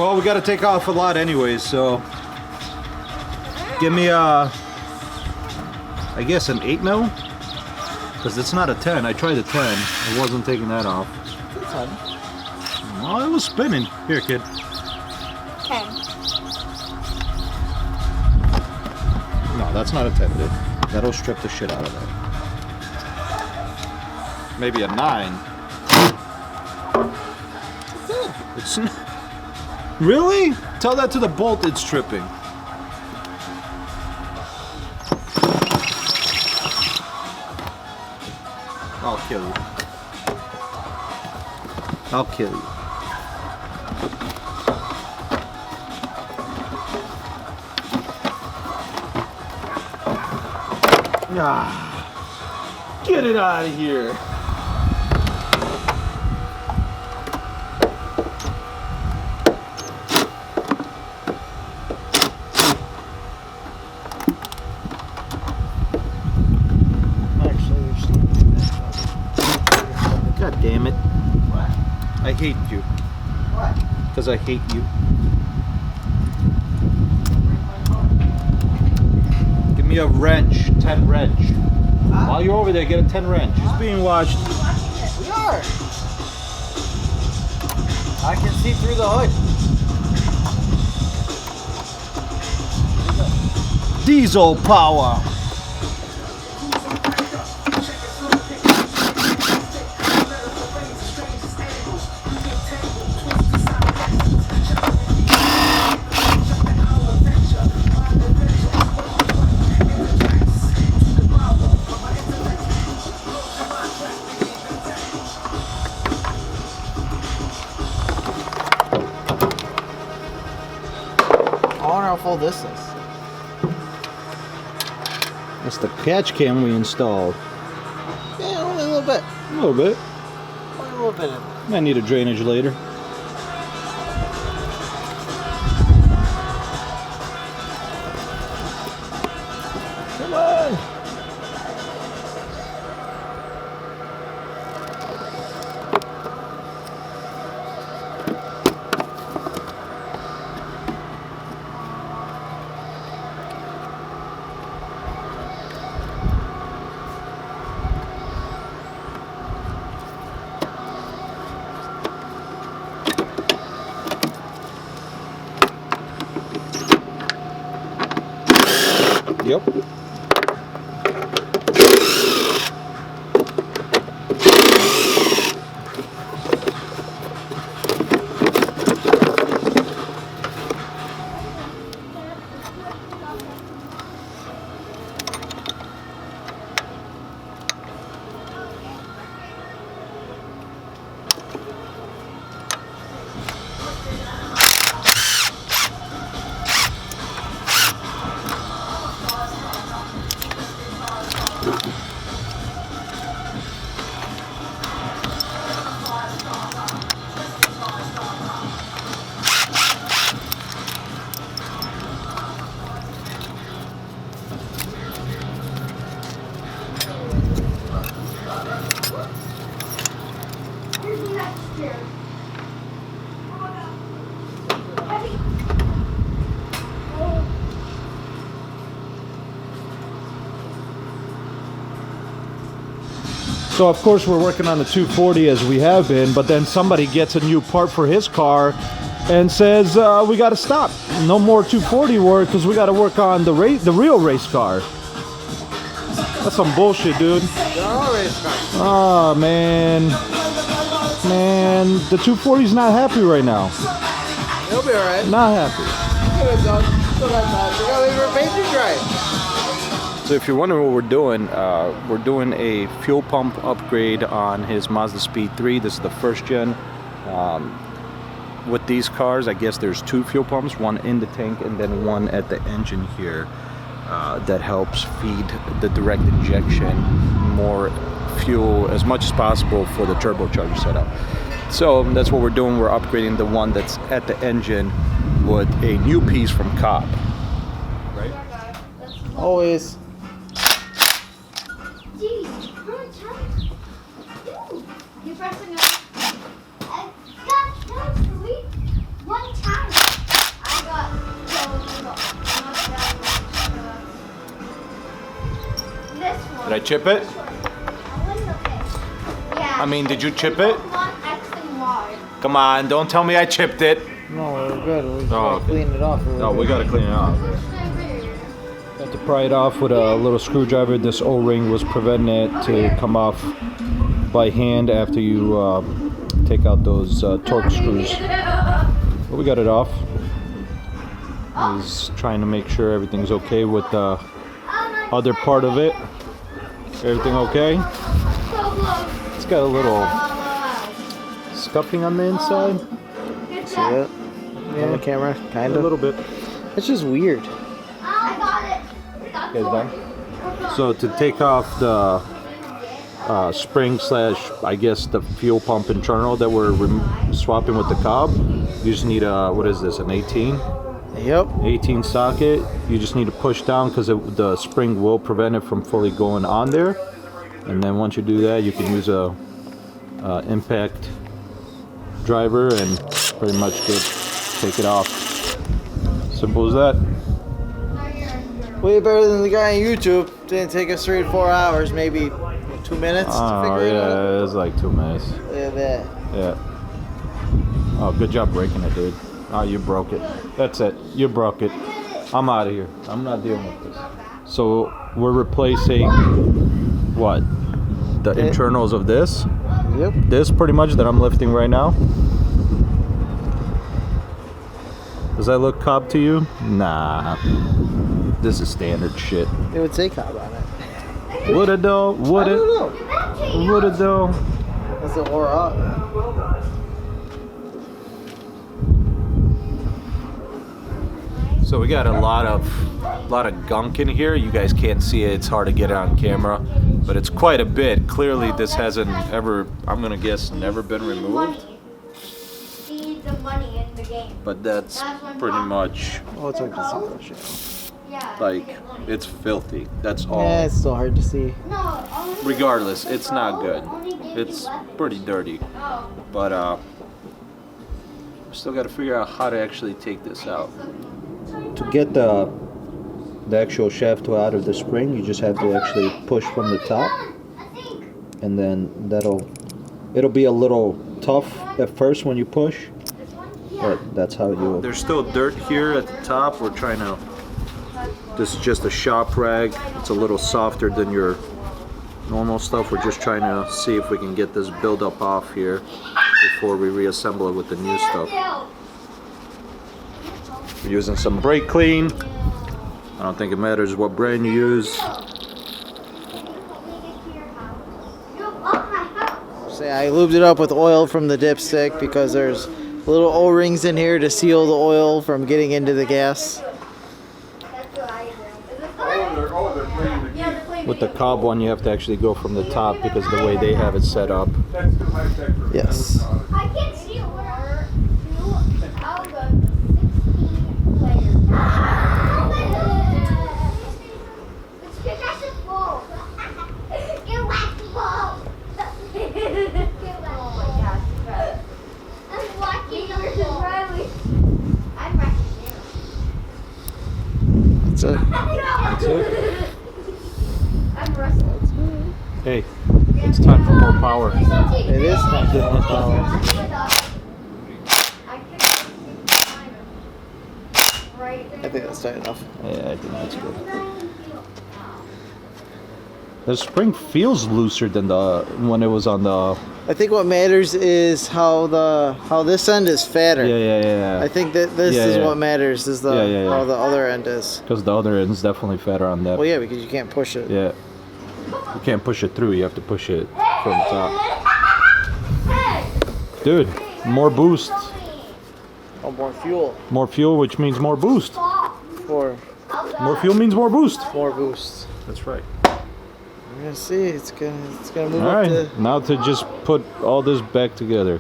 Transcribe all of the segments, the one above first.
Well, we got to take off a lot anyways, so give me I guess an 8 mil, because it's not a 10. I tried a 10. It wasn't taking that off. It's a 10. Oh, it was spinning. Here, kid. 10. No, that's not a 10, dude. That'll strip the shit out of that. Maybe a 9. It's really? Tell that to the bolt. It's tripping. I'll kill you. I'll kill you. Ah, get it out of here. God damn it. What? I hate you. What? Because I hate you. Give me a wrench. 10 wrench. Huh? While you're over there, get a 10 wrench. It's being washed. We are. I can see through the hood. Diesel power. I wonder how full this is. That's the catch cam we installed. Yeah, only a little bit. A little bit. Only a little bit of it. Might need a drainage later. Come on. Yep. So of course we're working on the 240 as we have been, but then somebody gets a new part for his car and says we got to stop. No more 240 work because we got to work on the real race car. That's some bullshit, dude. Oh man, the 240's not happy right now. He'll be alright. Not happy. So if you're wondering what we're doing a fuel pump upgrade on his Mazdaspeed 3. This is the first gen. With these cars, I guess there's 2 fuel pumps, one in the tank and then one at the engine here, that helps feed the direct injection more fuel as much as possible for the turbocharger setup. So that's what we're doing. We're upgrading the one that's at the engine with a new piece from Cobb. Right? Always. You're pressing it. One time. Did I chip it? I mean, did you chip it? Come on, don't tell me I chipped it. No, we're good. We just Oh, gotta okay. clean it off a little No, bit. we gotta clean it off. Have to pry it off with a little screwdriver. This O-ring was preventing it to come off by hand after you take out those torque screws. But we got it off. He's trying to make sure everything's okay with the other part of it. Everything okay? It's got a little scuffing on the inside. See that? On the camera? Kind A of. little bit. It's just weird. Okay, done. So to take off the spring slash, I guess, the fuel pump internal that we're swapping with the Cobb, you just need a, what is this, an 18? Yep. 18 socket. You just need to push down because the spring will prevent it from fully going on there. And then once you do that, you can use a impact driver and pretty much take it off. Simple as that. Way better than the guy on YouTube. Didn't take us 3 to 4 hours, maybe 2 minutes to Oh figure it out. yeah, it was like 2 minutes. Look at that. Yeah. Oh, good job breaking it, dude. Oh, you broke it. That's it. You broke it. I'm out of here. I'm not dealing with this. So we're replacing what? The internals of this. Yep. This pretty much that I'm lifting right now. Does that look Cobb to you? Nah. This is standard shit. It would say Cobb on it. Would it though? Would I it? don't know. Would it though? That's it wore out. So we got a lot of gunk in here. You guys can't see it. It's hard to get it on camera, but it's quite a bit. Clearly, this hasn't ever, I'm gonna guess, never been removed. But that's pretty much Oh, it's hard to see that shit. like it's filthy. That's all. Yeah, it's still hard to see. Regardless, it's not good. It's pretty dirty. But we still got to figure out how to actually take this out. To get the actual shaft out of the spring, you just have to actually push from the top, and then it'll be a little tough at first when you push, but that's how you. There's still dirt here at the top. We're trying to. This is just a shop rag. It's a little softer than your normal stuff. We're just trying to see if we can get this buildup off here before we reassemble it with the new stuff. We're using some brake clean. I don't think it matters what brand you use. Say I lubed it up with oil from the dipstick because there's little O-rings in here to seal the oil from getting into the gas. With the Cobb one, you have to actually go from the top because the way they have it set up. Yes. I can't see it. What are 2 out of the 16 players? That's full. Get wacky ball. Oh my gosh, I'm watching versus Riley. I'm watching you. That's it. That's it. I'm wrestling. Hey, it's time for more power. It is time for more power. I think that's tight enough. Yeah, I think that's good. The spring feels looser than when it was on the. I think what matters is how this end is fatter. Yeah. I think that this is what matters is the Yeah. how the other end is. Because the other end's definitely fatter on that. Well, yeah, because you can't push it. Yeah. You can't push it through. You have to push it from the top. Dude, more boost. Oh, more fuel More fuel, which means more boost. for More fuel means more boost. more boost. That's right. We're gonna see. It's gonna move All up right. to. Now to just put all this back together.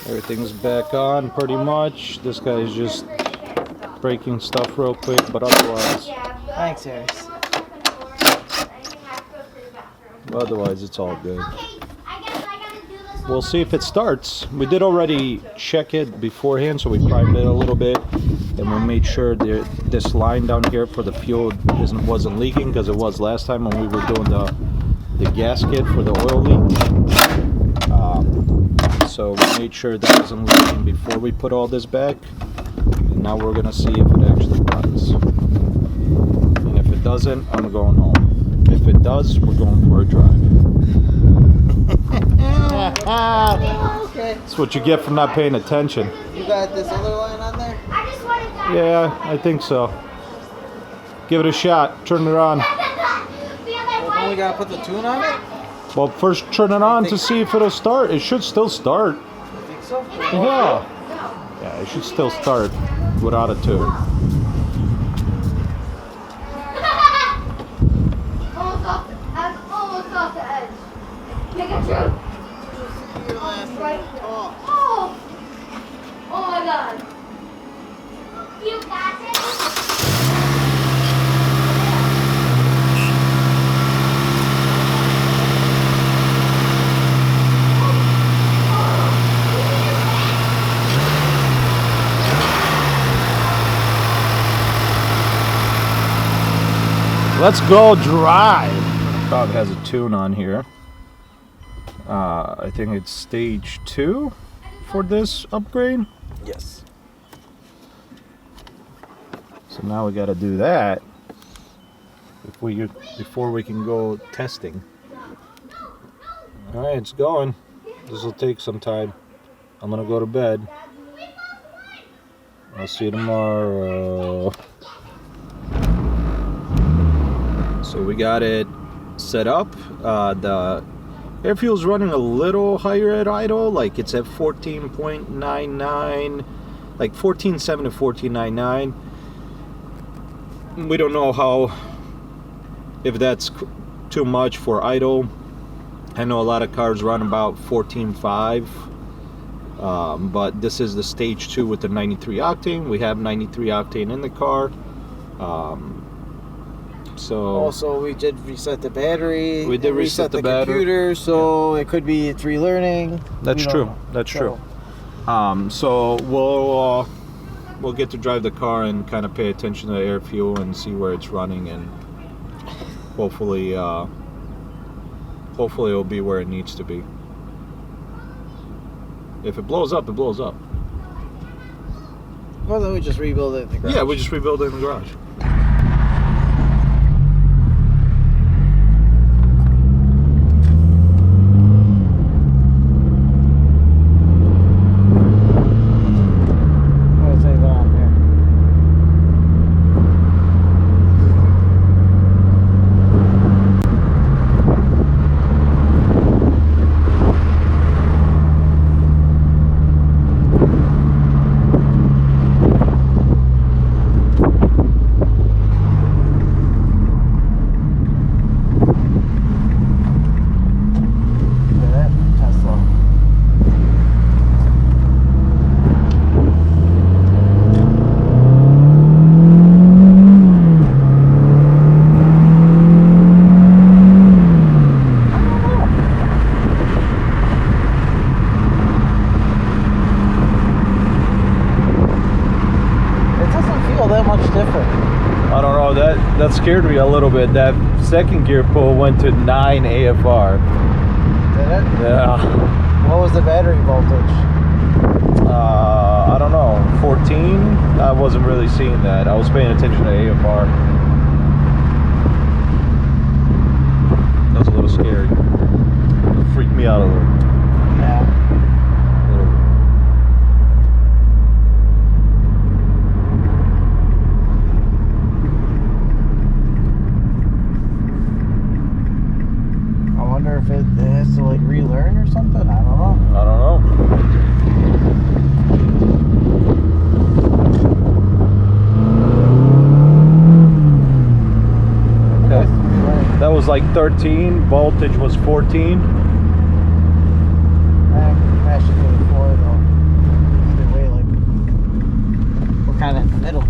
Everything's back on pretty much. This guy's just breaking stuff real quick, but otherwise, Thanks, Harris. it's all good. We'll see if it starts. We did already check it beforehand, so we primed it a little bit. and we made sure this line down here for the fuel wasn't leaking, because it was last time when we were doing the gasket for the oil leak. So we made sure that wasn't leaking before we put all this back, and now we're gonna see if it actually runs. And if it doesn't, I'm going home. If it does, we're going for a drive. Okay. That's what you get for not paying attention. You got this other line on there? I just want to Yeah, I think so. Give it a shot. Turn it on. Oh, we gotta put the tune on it? Well, first turn it on to see if it'll start. It should still start. I think so. Yeah. Yeah, it should still start without a tune. I'm almost off the edge. Make a true. Right. Oh. Oh my God. You got it. Let's go drive. Cobb has a tune on here. I think it's stage 2 for this upgrade. Yes. So now we got to do that before we can go testing. All right, it's going. This will take some time. I'm gonna go to bed. I'll see you tomorrow. So we got it set up. The air fuel's running a little higher at idle, like it's at 14.99, like 14.7 to 14.99. We don't know if that's too much for idle. I know a lot of cars run about 14.5, but this is the stage 2 with the 93 octane. We have 93 octane in the car. So also, we did reset the battery. We did reset the battery. Computer, so it could be it's relearning. That's true. That's true. So we'll get to drive the car and kind of pay attention to the air fuel and see where it's running, and hopefully it'll be where it needs to be. If it blows up, it blows up. Well, then we just rebuild it in the garage. Yeah, we just rebuild it in the garage. That scared me a little bit. That second gear pull went to 9 AFR. Did it? Yeah. What was the battery voltage? I don't know, 14? I wasn't really seeing that. I was paying attention to AFR. That was a little scary. It freaked me out a little. Yeah. If it has to like relearn or something, I don't know. I don't know. Okay. That was like 13. Voltage was 14. That should be 4 though. Either way, like we're kind of in the middle.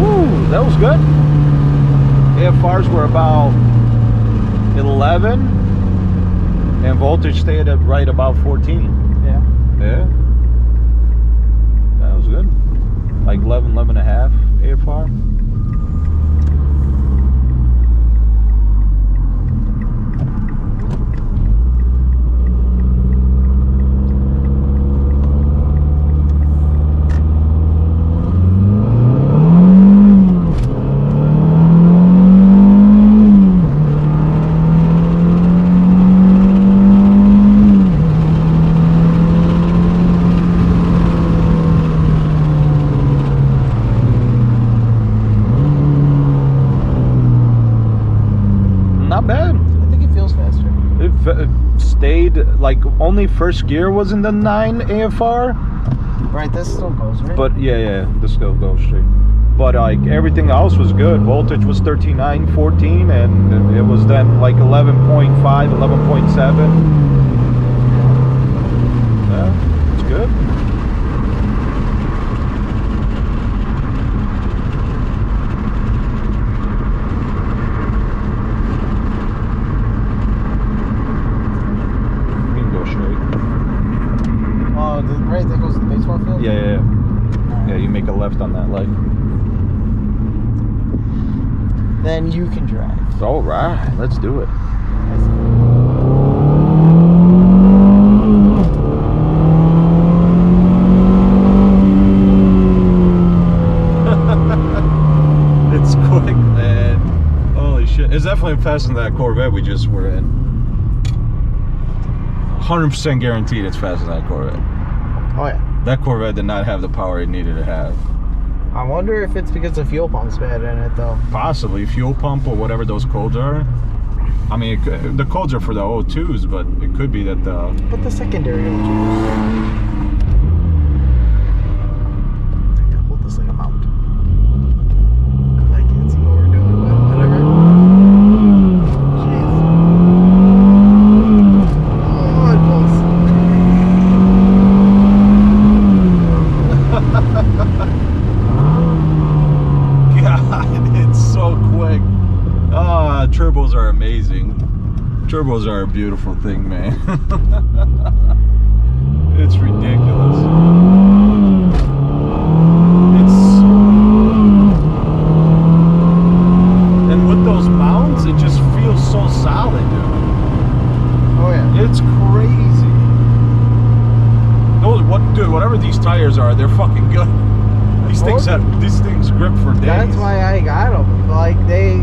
Woo! was good. AFRs were about 11, and voltage stayed at right about 14. Yeah. Yeah. That was good. Like 11, 11 and a half AFR. Not bad. I think it feels faster. It stayed, like, only first gear was in the 9 AFR. Right, this still goes, right? But yeah, this still goes straight. But like everything else was good. Voltage was 13.9, 14, and it was then like 11.5, 11.7. Yeah, it's good. You can go straight. Oh, right, that goes to the baseball field? Yeah. Yeah, you make a left on that leg. Then you can drive. All right, let's do it. It's quick, man. Holy shit. It's definitely faster than that Corvette we just were in. 100% guaranteed it's faster than that Corvette. Oh, yeah. That Corvette did not have the power it needed to have. I wonder if it's because the fuel pump's bad in it, though. Possibly fuel pump or whatever those codes are. I mean, the codes are for the O2s, but it could be that the... But the secondary will choose. I gotta hold this like a mount. I can't see what we're doing, but whatever. Jeez. Oh, it pulls. God, it's so quick. Ah, turbos are amazing. Turbos are a beautiful thing, man. It's ridiculous. And with those mounts, it just feels so solid, dude. Oh, yeah. It's crazy. Dude, whatever these tires are, they're fucking good. These things grip for days. That's why I got them. Like, they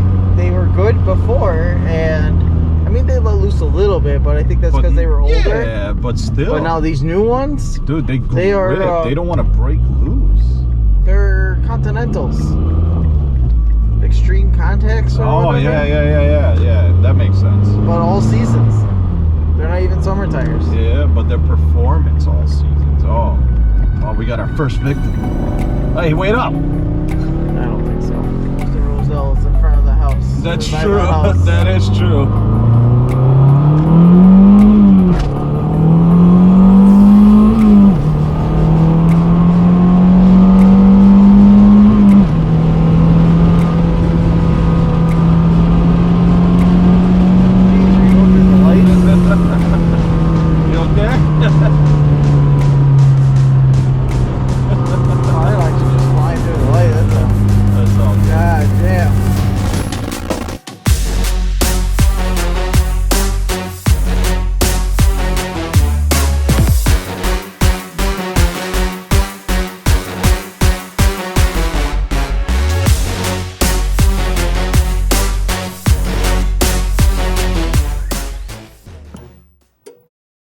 were good before, and I mean, they let loose a little bit, but I think that's because they were older. Yeah, but still. But now these new ones, dude, they are, grip. They don't want to break loose. They're Continentals. Extreme contacts or whatever. Yeah. That makes sense. But all seasons. They're not even summer tires. Yeah, but their performance all seasons. Oh, we got our first victim. Hey, wait up. I don't think so. Mr. Roselle's in front of the house. That's By true. the house. That is true.